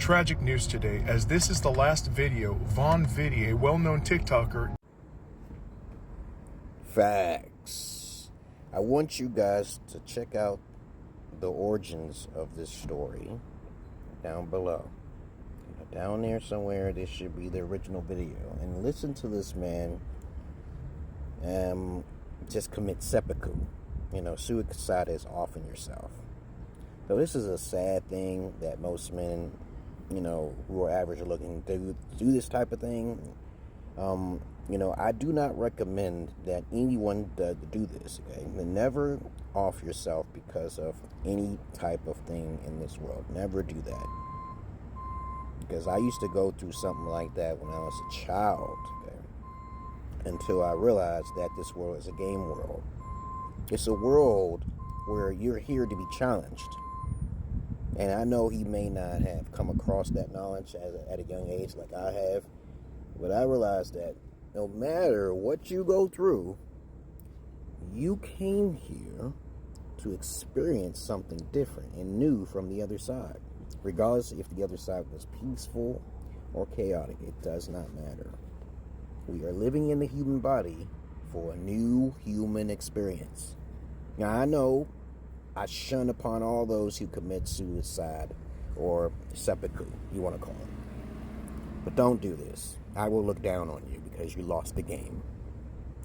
tragic news today, as this is the last video Von Vitti, a well-known TikToker. Facts. I want you guys to check out the origins of this story down below. Down there somewhere, this should be the original video. And listen to this man just commit seppuku. Suicide is offing yourself. So this is a sad thing that most men, who are average looking do this type of thing. I do not recommend that anyone do this, okay? Never off yourself because of any type of thing in this world. Never do that. Because I used to go through something like that when I was a child, okay? Until I realized that this world is a game world. It's a world where you're here to be challenged. And I know he may not have come across that knowledge at a young age like I have, but I realized that no matter what you go through, you came here to experience something different and new from the other side. Regardless if the other side was peaceful or chaotic, it does not matter. We are living in the human body for a new human experience. Now, I know I shun upon all those who commit suicide or seppuku, you want to call it. But don't do this. I will look down on you because you lost the game.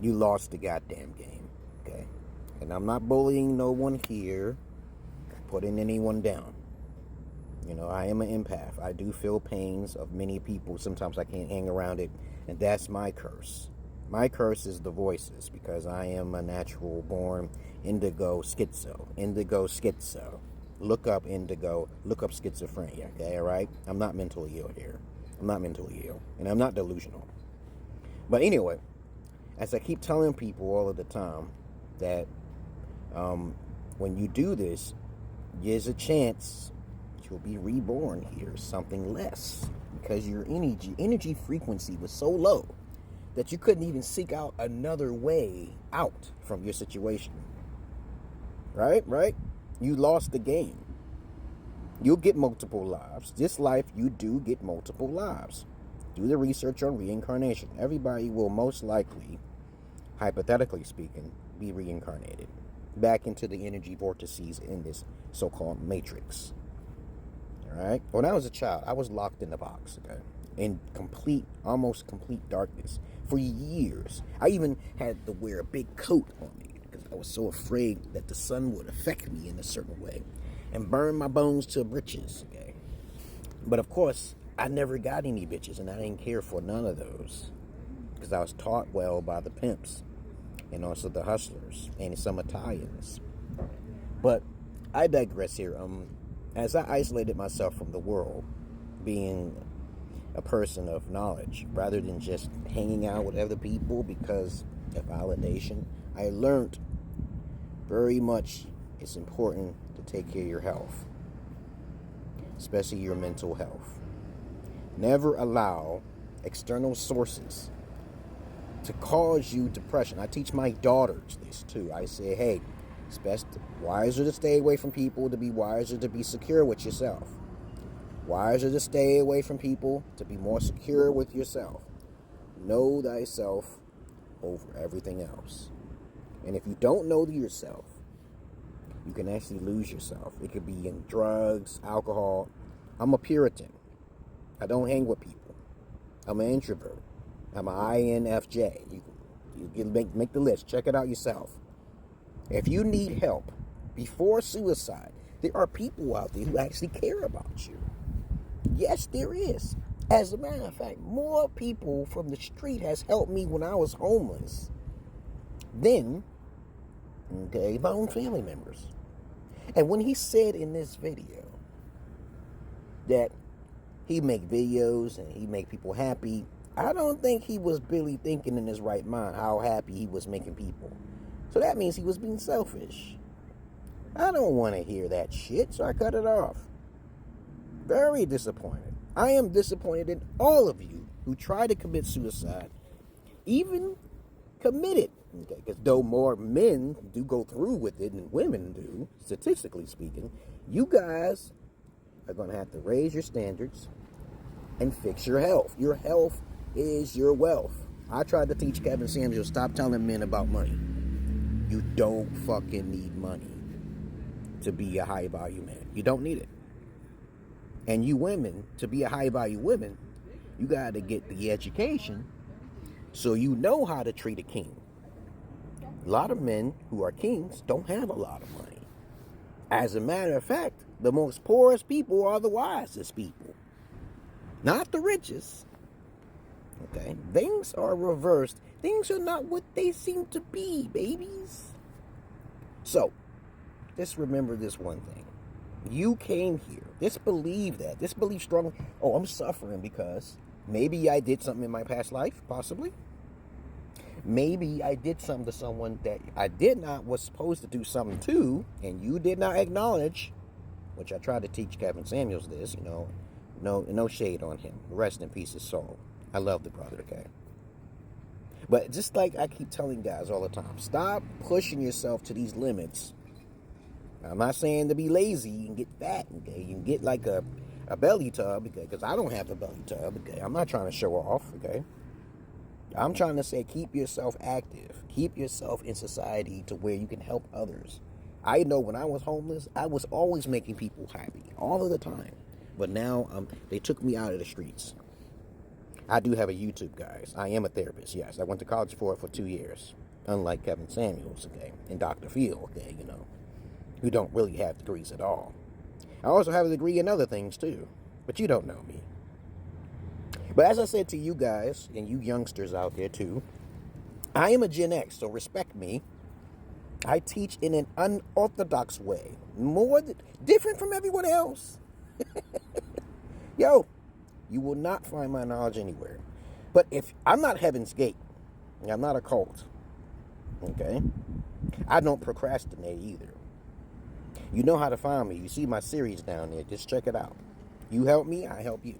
You lost the goddamn game, okay? And I'm not bullying no one here, putting anyone down. I am an empath. I do feel pains of many people. Sometimes I can't hang around it, and that's my curse. My curse is the voices, because I am a natural born indigo schizo. Indigo schizo. Look up indigo. Look up schizophrenia, okay, all right? I'm not mentally ill here. I'm not mentally ill, and I'm not delusional. But anyway, as I keep telling people all of the time, that when you do this, there's a chance you'll be reborn here, something less, because your energy frequency was so low that you couldn't even seek out another way out from your situation. Right? You lost the game. You'll get multiple lives. This life, you do get multiple lives. Do the research on reincarnation. Everybody will most likely, hypothetically speaking, be reincarnated back into the energy vortices in this so-called matrix. All right? When I was a child, I was locked in the box, okay? In almost complete darkness for years. I even had to wear a big coat on me because I was so afraid that the sun would affect me in a certain way and burn my bones to britches, okay? But of course, I never got any bitches, and I didn't care for none of those because I was taught well by the Pimps and also the Hustlers and some Italians. But I digress here. As I isolated myself from the world, being a person of knowledge rather than just hanging out with other people because of validation, I learned very much it's important to take care of your health, especially your mental health. Never allow external sources to cause you depression. I teach my daughters this too. I say, hey, it's wiser to stay away from people, to be wiser, to be secure with yourself. Wiser to stay away from people, to be more secure with yourself. Know thyself over everything else. And if you don't know yourself, you can actually lose yourself. It could be in drugs, alcohol. I'm a Puritan. I don't hang with people. I'm an introvert. I'm an INFJ. You can make the list. Check it out yourself. If you need help before suicide, there are people out there who actually care about you. Yes, there is. As a matter of fact, more people from the street has helped me when I was homeless than, my own family members. And when he said in this video that he make videos and he make people happy, I don't think he was really thinking in his right mind how happy he was making people. So that means he was being selfish. I don't want to hear that shit, so I cut it off. Very disappointed. I am disappointed in all of you who try to commit suicide, even commit it. Okay, because though more men do go through with it than women do, statistically speaking, you guys are going to have to raise your standards and fix your health. Your health is your wealth. I tried to teach Kevin Samuels, stop telling men about money. You don't fucking need money to be a high value man. You don't need it. And you women, to be a high value woman, you got to get the education so you know how to treat a king. A lot of men who are kings don't have a lot of money. As a matter of fact, the most poorest people are the wisest people, not the richest. Okay? Things are reversed. Things are not what they seem to be, babies. So, just remember this one thing. You came here. Just believe that. Just believe strongly. Oh, I'm suffering because maybe I did something in my past life, possibly. Maybe I did something to someone that I was supposed to do something to, and you did not acknowledge, which I tried to teach Kevin Samuels this, no shade on him. Rest in peace, his soul. I love the brother, okay? But just like I keep telling guys all the time, stop pushing yourself to these limits. I'm not saying to be lazy. You can get fat, okay? You can get like a belly tub, okay? Because I don't have a belly tub, okay? I'm not trying to show off, okay? I'm trying to say keep yourself active. Keep yourself in society to where you can help others. I know when I was homeless, I was always making people happy, all of the time. But now they took me out of the streets. I do have a YouTube, guys. I am a therapist, yes. I went to college for 2 years, unlike Kevin Samuels, okay, and Dr. Phil, okay, who don't really have degrees at all. I also have a degree in other things, too, but you don't know me. But as I said to you guys, and you youngsters out there, too, I am a Gen X, so respect me. I teach in an unorthodox way, different from everyone else. Yo, you will not find my knowledge anywhere. But if I'm not Heaven's Gate, I'm not a cult, okay? I don't procrastinate either. You know how to find me. You see my series down there. Just check it out. You help me, I help you.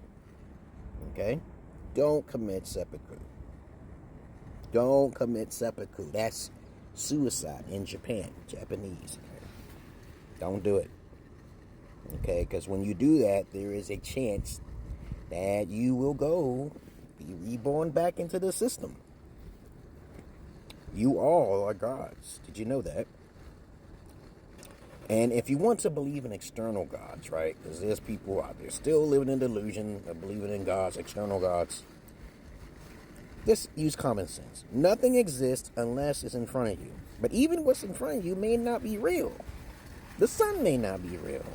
Okay? Don't commit seppuku. Don't commit seppuku. That's suicide in Japan, Japanese. Okay? Don't do it. Okay? Because when you do that, there is a chance that you will be reborn back into the system. You all are gods. Did you know that? And if you want to believe in external gods, right? Because there's people out there still living in delusion of believing in gods, external gods. Just use common sense. Nothing exists unless it's in front of you. But even what's in front of you may not be real. The sun may not be real.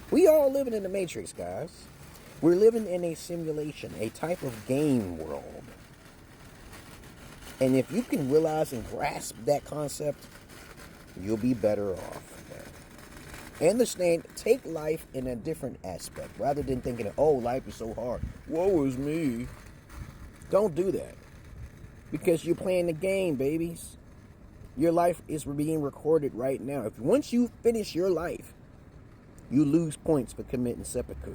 We all living in the Matrix, guys. We're living in a simulation, a type of game world. And if you can realize and grasp that concept, you'll be better off. Understand, take life in a different aspect. Rather than thinking, oh, life is so hard. Woe is me. Don't do that. Because you're playing the game, babies. Your life is being recorded right now. Once you finish your life, you lose points for committing seppuku.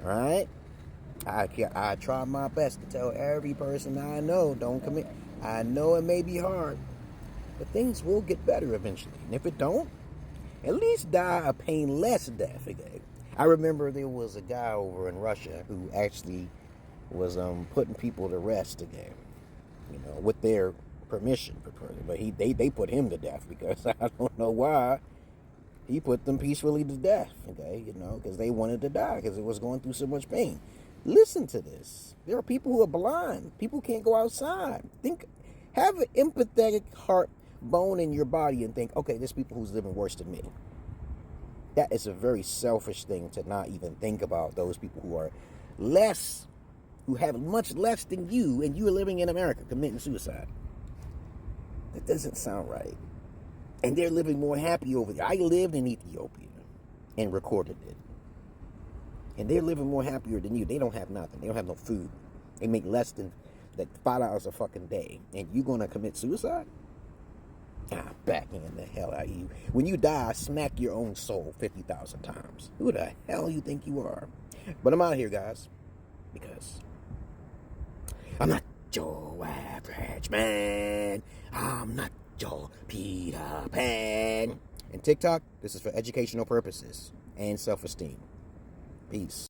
Alright? I try my best to tell every person I know, don't commit. I know it may be hard, but things will get better eventually. And if it don't, at least die a painless death. Okay? I remember there was a guy over in Russia who actually was putting people to rest again, with their permission. But they put him to death because I don't know why. He put them peacefully to death, okay? Because they wanted to die because it was going through so much pain. Listen to this. There are people who are blind. People can't go outside. Have an empathetic heart bone in your body and think, okay, there's people who's living worse than me. That is a very selfish thing to not even think about those people who are less, who have much less than you, and you are living in America committing suicide. That doesn't sound right. And they're living more happy over there. I lived in Ethiopia and recorded it. And they're living more happier than you. They don't have nothing. They don't have no food. They make less than like $5 a fucking day. And you gonna commit suicide? Back in the hell out of you. When you die, smack your own soul 50,000 times. Who the hell you think you are? But I'm out of here, guys. Because I'm not your average man. I'm not your Peter Pan. And TikTok, this is for educational purposes. and self-esteem. Peace.